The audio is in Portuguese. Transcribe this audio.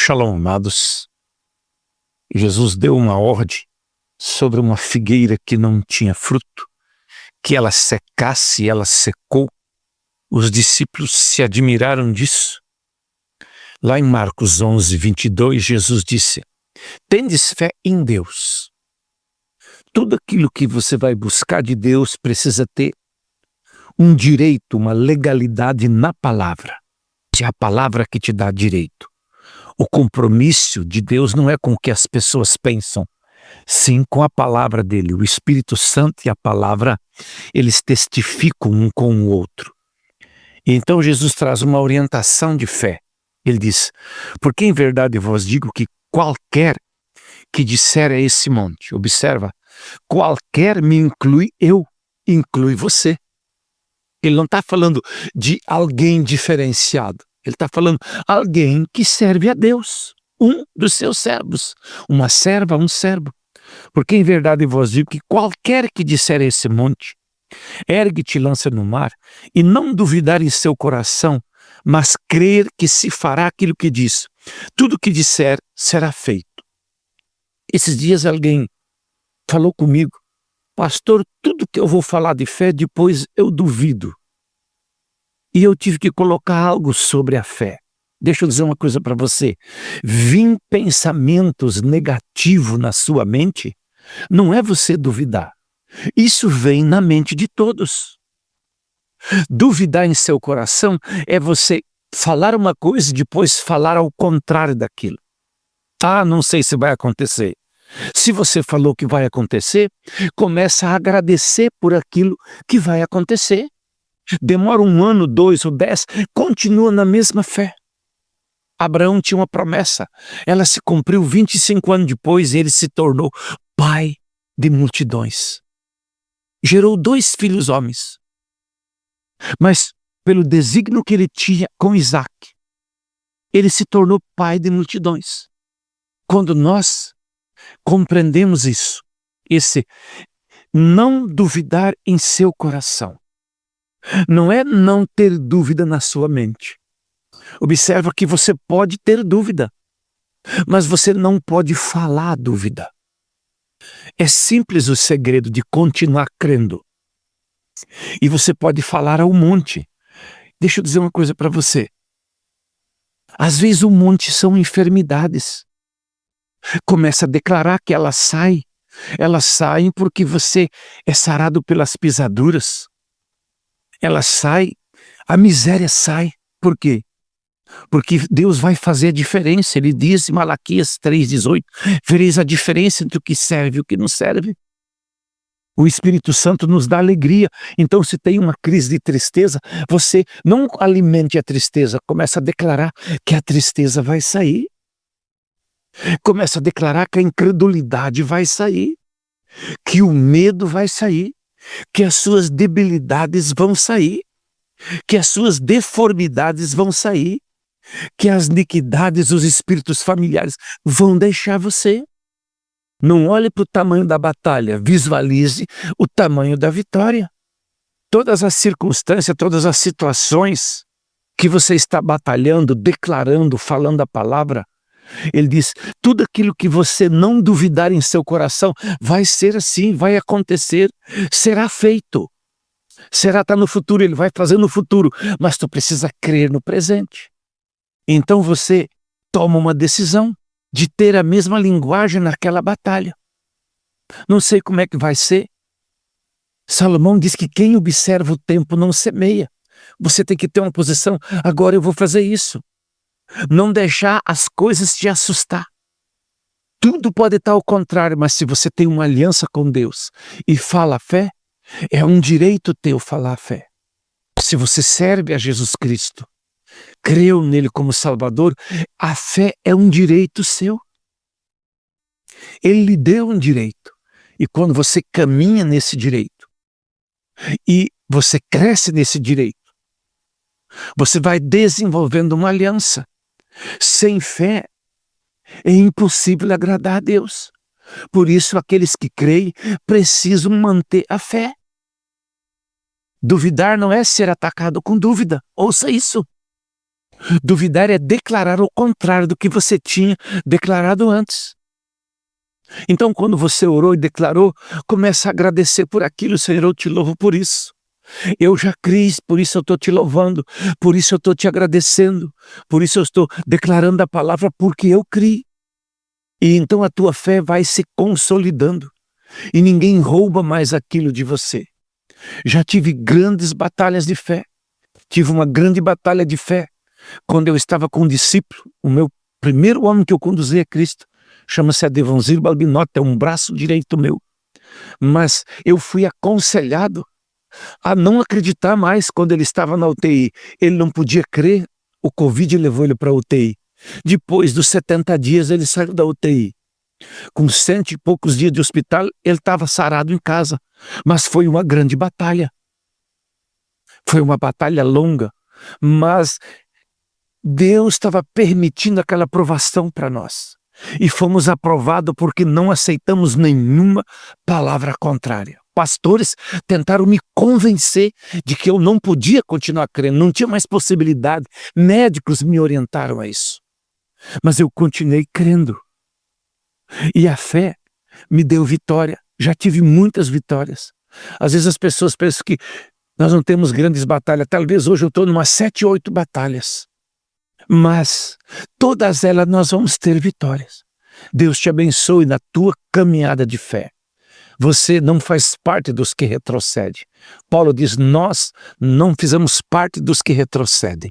Shalom, amados. Jesus deu uma ordem sobre uma figueira que não tinha fruto, que ela secasse, e ela secou. Os discípulos se admiraram disso. Lá em Marcos 11, 22, Jesus disse: tendes fé em Deus. Tudo aquilo que você vai buscar de Deus precisa ter um direito, uma legalidade na palavra. É a palavra que te dá direito. O compromisso de Deus não é com o que as pessoas pensam, sim com a palavra dele. O Espírito Santo e a palavra, eles testificam um com o outro. E então Jesus traz uma orientação de fé. Ele diz: porque em verdade vos digo que qualquer que disser a esse monte, observa, qualquer me inclui eu, inclui você. Ele não está falando de alguém diferenciado. Ele está falando alguém que serve a Deus, um dos seus servos, uma serva, um servo. Porque em verdade vos digo que qualquer que disser a esse monte, ergue-te e lança no mar, e não duvidar em seu coração, mas crer que se fará aquilo que diz, tudo que disser será feito. Esses dias alguém falou comigo: pastor, tudo que eu vou falar de fé, depois eu duvido. E eu tive que colocar algo sobre a fé. Deixa eu dizer uma coisa para você. Vir pensamentos negativos na sua mente, não é você duvidar. Isso vem na mente de todos. Duvidar em seu coração é você falar uma coisa e depois falar ao contrário daquilo. Ah, não sei se vai acontecer. Se você falou que vai acontecer, começa a agradecer por aquilo que vai acontecer. Demora 1 ano, 2 ou 10, continua na mesma fé. Abraão tinha uma promessa, ela se cumpriu 25 anos depois e ele se tornou pai de multidões. Gerou 2 filhos homens. Mas pelo desígnio que ele tinha com Isaac, ele se tornou pai de multidões. Quando nós compreendemos isso, esse não duvidar em seu coração, não é não ter dúvida na sua mente. Observa que você pode ter dúvida, mas você não pode falar a dúvida. É simples o segredo de continuar crendo. E você pode falar ao monte. Deixa eu dizer uma coisa para você. Às vezes o monte são enfermidades. Começa a declarar que elas saem. Elas saem porque você é sarado pelas pisaduras. Elas saem, a miséria sai. Por quê? Porque Deus vai fazer a diferença. Ele diz em Malaquias 3,18, vereis a diferença entre o que serve e o que não serve. O Espírito Santo nos dá alegria. Então, se tem uma crise de tristeza, você não alimente a tristeza, começa a declarar que a tristeza vai sair. Começa a declarar que a incredulidade vai sair, que o medo vai sair, que as suas debilidades vão sair, que as suas deformidades vão sair, que as iniquidades, os espíritos familiares vão deixar você. Não olhe para o tamanho da batalha, visualize o tamanho da vitória. Todas as circunstâncias, todas as situações que você está batalhando, declarando, falando a palavra, ele diz, tudo aquilo que você não duvidar em seu coração, vai ser assim, vai acontecer, será feito. Será estar no futuro, ele vai fazer no futuro, mas tu precisa crer no presente. Então você toma uma decisão de ter a mesma linguagem naquela batalha. Não sei como é que vai ser. Salomão diz que quem observa o tempo não semeia. Você tem que ter uma posição, agora eu vou fazer isso. Não deixar as coisas te assustar. Tudo pode estar ao contrário, mas se você tem uma aliança com Deus e fala a fé, é um direito teu falar a fé. Se você serve a Jesus Cristo, creu nele como Salvador, a fé é um direito seu. Ele lhe deu um direito. E quando você caminha nesse direito, e você cresce nesse direito, você vai desenvolvendo uma aliança. Sem fé, é impossível agradar a Deus. Por isso, aqueles que creem precisam manter a fé. Duvidar não é ser atacado com dúvida. Ouça isso. Duvidar é declarar o contrário do que você tinha declarado antes. Então, quando você orou e declarou, começa a agradecer por aquilo. Senhor, eu te louvo por isso. Eu já criei, por isso eu estou te louvando, por isso eu estou te agradecendo, por isso eu estou declarando a palavra, porque eu criei. E então a tua fé vai se consolidando e ninguém rouba mais aquilo de você. Já tive grandes batalhas de fé. Tive uma grande batalha de fé quando eu estava com um discípulo, o meu primeiro homem que eu conduzi a Cristo, chama-se Adevonzir Balbinotti, é um braço direito meu. Mas eu fui aconselhado a não acreditar mais quando ele estava na UTI. Ele não podia crer, o Covid levou ele para a UTI. Depois dos 70 dias ele saiu da UTI. Com 100 e poucos dias de hospital, ele estava sarado em casa. Mas foi uma grande batalha. Foi uma batalha longa, mas Deus estava permitindo aquela aprovação para nós. E fomos aprovados porque não aceitamos nenhuma palavra contrária. Pastores tentaram me convencer de que eu não podia continuar crendo, não tinha mais possibilidade. Médicos me orientaram a isso. Mas eu continuei crendo. E a fé me deu vitória. Já tive muitas vitórias. Às vezes as pessoas pensam que nós não temos grandes batalhas. Talvez hoje eu estou em umas 7, 8 batalhas. Mas todas elas nós vamos ter vitórias. Deus te abençoe na tua caminhada de fé. Você não faz parte dos que retrocedem. Paulo diz, nós não fizemos parte dos que retrocedem.